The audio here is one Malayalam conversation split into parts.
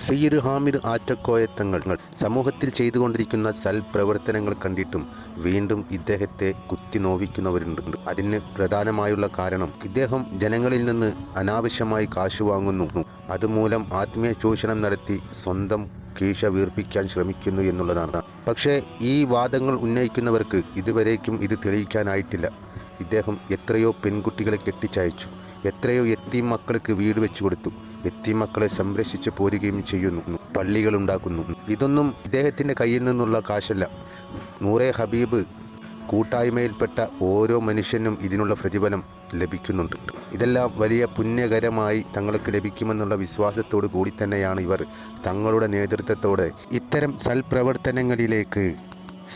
സയ്യിദ് ഹാമിദ് ആറ്റക്കോയ തങ്ങൾ സമൂഹത്തിൽ ചെയ്തുകൊണ്ടിരിക്കുന്ന സൽപ്രവർത്തനങ്ങൾ കണ്ടിട്ടും വീണ്ടും ഇദ്ദേഹത്തെ കുത്തി നോവിക്കുന്നവരുണ്ട്. അതിന് പ്രധാനമായുള്ള കാരണം ഇദ്ദേഹം ജനങ്ങളിൽ നിന്ന് അനാവശ്യമായി കാശ് വാങ്ങുന്നു, അതുമൂലം ആത്മീയ ചൂഷണം നടത്തി സ്വന്തം കീശ വീർപ്പിക്കാൻ ശ്രമിക്കുന്നു എന്നുള്ളതാണ്. പക്ഷേ ഈ വാദങ്ങൾ ഉന്നയിക്കുന്നവർക്ക് ഇതുവരേക്കും ഇത് തെളിയിക്കാനായിട്ടില്ല. ഇദ്ദേഹം എത്രയോ പെൺകുട്ടികളെ കെട്ടിച്ചയച്ചു, എത്രയോ യത്തീം മക്കൾക്ക് വീട് വെച്ചു കൊടുത്തു, യത്തീം മക്കളെ സംരക്ഷിച്ച് പോരുകയും ചെയ്യുന്നു, പള്ളികൾ ഉണ്ടാക്കുന്നു. ഇതൊന്നും ഇദ്ദേഹത്തിൻ്റെ കയ്യിൽ നിന്നുള്ള കാശല്ല. നൂറെ ഹബീബ് കൂട്ടായ്മയിൽപ്പെട്ട ഓരോ മനുഷ്യനും ഇതിനുള്ള പ്രതിഫലം ലഭിക്കുന്നുണ്ട്. ഇതെല്ലാം വലിയ പുണ്യകരമായി തങ്ങൾക്ക് ലഭിക്കുമെന്നുള്ള വിശ്വാസത്തോടു കൂടി തന്നെയാണ് ഇവർ തങ്ങളുടെ നേതൃത്വത്തോടെ ഇത്തരം സൽപ്രവർത്തനങ്ങളിലേക്ക്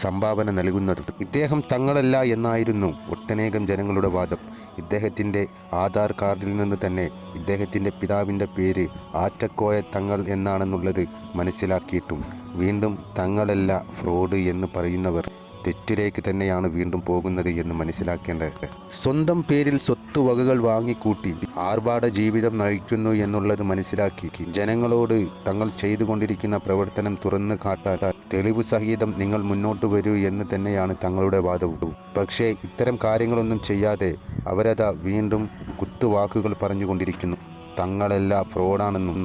സംഭാവന നൽകുന്നത്. ഇദ്ദേഹം തങ്ങളല്ല എന്നായിരുന്നു ഒട്ടനേകം ജനങ്ങളുടെ വാദം. ഇദ്ദേഹത്തിൻ്റെ ആധാർ കാർഡിൽ നിന്ന് തന്നെ ഇദ്ദേഹത്തിൻ്റെ പിതാവിൻ്റെ പേര് ആറ്റക്കോയ തങ്ങൾ എന്നാണെന്നുള്ളത് മനസ്സിലാക്കിയിട്ടും വീണ്ടും തങ്ങളല്ല ഫ്രോഡ് എന്ന് പറയുന്നവർ തെറ്റിലേക്ക് തന്നെയാണ് വീണ്ടും പോകുന്നത് എന്ന് മനസ്സിലാക്കേണ്ടത്. സ്വന്തം പേരിൽ സ്വത്തുവകകൾ വാങ്ങിക്കൂട്ടി ആർഭാട ജീവിതം നയിക്കുന്നു എന്നുള്ളത് മനസ്സിലാക്കി ജനങ്ങളോട് തങ്ങൾ ചെയ്തുകൊണ്ടിരിക്കുന്ന പ്രവർത്തനം തുറന്നു കാട്ടാൻ തെളിവ് സഹിതം നിങ്ങൾ മുന്നോട്ട് വരൂ എന്ന് തന്നെയാണ് തങ്ങളുടെ വാദവും. പക്ഷേ ഇത്തരം കാര്യങ്ങളൊന്നും ചെയ്യാതെ അവരതാ വീണ്ടും കുത്തുവാക്കുകൾ പറഞ്ഞുകൊണ്ടിരിക്കുന്നു. തങ്ങളെല്ലാം ഫ്രോഡാണെന്നും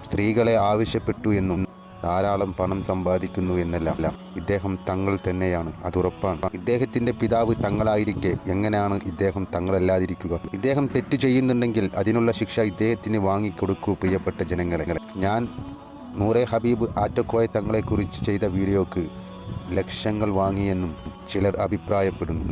സ്ത്രീകളെ ആവശ്യപ്പെട്ടു എന്നും ധാരാളം പണം സമ്പാദിക്കുന്നു എന്നെല്ലാം. ഇദ്ദേഹം തങ്ങൾ തന്നെയാണ്, അതുറപ്പാണ്. ഇദ്ദേഹത്തിൻ്റെ പിതാവ് തങ്ങളായിരിക്കെ എങ്ങനെയാണ് ഇദ്ദേഹം തങ്ങളല്ലാതിരിക്കുക? ഇദ്ദേഹം തെറ്റ് ചെയ്യുന്നുണ്ടെങ്കിൽ അതിനുള്ള ശിക്ഷ ഇദ്ദേഹത്തിന് വാങ്ങിക്കൊടുക്കൂ പ്രിയപ്പെട്ട ജനങ്ങളെ. ഞാൻ നൂറെ ഹബീബ് ആറ്റക്കോയ തങ്ങളെക്കുറിച്ച് ചെയ്ത വീഡിയോക്ക് ലക്ഷങ്ങൾ വാങ്ങിയെന്നും ചിലർ അഭിപ്രായപ്പെടുന്നു.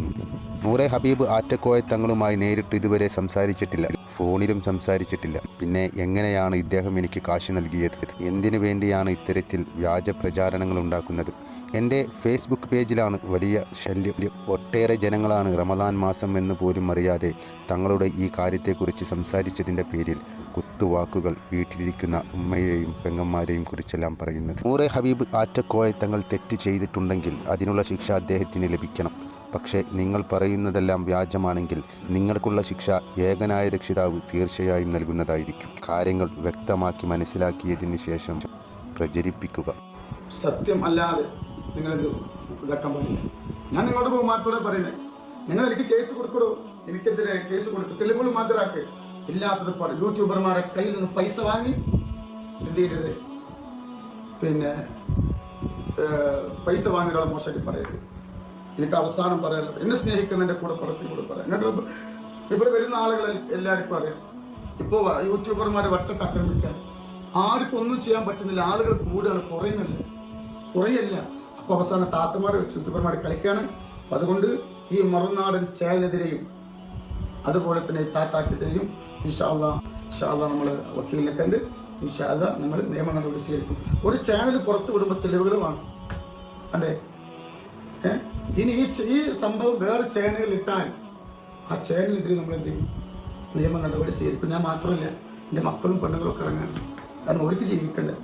നൂറെ ഹബീബ് ആറ്റക്കോയ തങ്ങളുമായി നേരിട്ട് ഇതുവരെ സംസാരിച്ചിട്ടില്ല, ഫോണിലും സംസാരിച്ചിട്ടില്ല. പിന്നെ എങ്ങനെയാണ് ഇദ്ദേഹം എനിക്ക് കാശ് നൽകിയത്? എന്തിനു വേണ്ടിയാണ് ഇത്തരത്തിൽ വ്യാജ പ്രചാരണങ്ങൾ ഉണ്ടാക്കുന്നത്? എൻ്റെ ഫേസ്ബുക്ക് പേജിലാണ് വലിയ ശല്യം. ഒട്ടേറെ ജനങ്ങളാണ് റമദാൻ മാസം എന്ന് പോലും അറിയാതെ തങ്ങളുടെ ഈ കാര്യത്തെക്കുറിച്ച് സംസാരിച്ചതിൻ്റെ പേരിൽ കുത്തുവാക്കുകൾ വീട്ടിലിരിക്കുന്ന ഉമ്മയെയും പെങ്ങന്മാരെയും കുറിച്ചെല്ലാം പറയുന്നത്. നൂറെ ഹബീബ് ആറ്റക്കോയ തങ്ങൾ തെറ്റ് ചെയ്തിട്ടുണ്ടെങ്കിൽ അതിനുള്ള ശിക്ഷ അദ്ദേഹത്തിന് ലഭിക്കണം. പക്ഷേ നിങ്ങൾ പറയുന്നതെല്ലാം വ്യാജമാണെങ്കിൽ നിങ്ങൾക്കുള്ള ശിക്ഷ ഏകനായ രക്ഷിതാവ് തീർച്ചയായും നൽകുന്നതായിരിക്കും. കാര്യങ്ങൾ വ്യക്തമാക്കി മനസ്സിലാക്കിയതിന് ശേഷം പ്രചരിപ്പിക്കുക. സത്യം അല്ലാതെ നിങ്ങളിത് ഇതാക്കാൻ പാടില്ല. ഞാൻ നിങ്ങളുടെ ബഹുമാനത്തോടെ പറയുന്നത്, നിങ്ങൾ എനിക്ക് കേസ് കൊടുക്കണോ, എനിക്കെതിരെ കേസ് കൊടുക്കും, തെളിവുകൾ ഹാജരാക്ക്. ഇല്ലാത്തത് യൂട്യൂബർമാരെ കയ്യിൽ നിന്ന് പൈസ വാങ്ങി എന്ത് ചെയ്യരുത്, പിന്നെ പൈസ വാങ്ങിയുള്ള മോശമായിട്ട് പറയരുത്. എനിക്ക് അവസാനം പറയാനുള്ളത്, എന്നെ സ്നേഹിക്കുന്നതിൻ്റെ കൂടെ പുറത്തിനോട് പറയാം. ഞങ്ങൾ ഇവിടെ വരുന്ന ആളുകൾ എല്ലാവർക്കും അറിയാം. ഇപ്പോൾ യൂട്യൂബർമാരെ വട്ടട്ട് ആക്രമിക്കാൻ ആർക്കും ഒന്നും ചെയ്യാൻ പറ്റുന്നില്ല. ആളുകൾ കൂടുതൽ കുറയല്ല. അപ്പോൾ അവസാനം താത്തമാരെ വെച്ച് യൂട്യൂബർമാരെ കളിക്കാണ്. അപ്പം അതുകൊണ്ട് ഈ മറുനാടൻ ചേലെതിരെയും അതുപോലെ തന്നെ താത്താക്കെതിരെയും ഇൻഷാ അല്ലാഹ് നമ്മൾ വക്കീലിനെ കണ്ട് ഇൻഷാ അല്ലാഹ് നമ്മൾ നിയമ നടപടി സ്വീകരിക്കും. ഒരു ചാനൽ പുറത്തു വിടുമ്പോൾ തെളിവുകൾ വേണം അല്ലേ? ഇനി ഈ സംഭവം വേറെ ചാനലിൽ ഇട്ടാൽ ആ ചാനലിനെതിരെ നമ്മൾ എന്ത് ചെയ്യും? നിയമ നടപടി സ്വീകരിക്കും. ഞാൻ മാത്രമല്ല, എൻ്റെ മക്കളും പെണ്ണുങ്ങളും ഒക്കെ ഇറങ്ങാണ്. കാരണം അവർക്ക് ജീവിക്കണ്ടേ.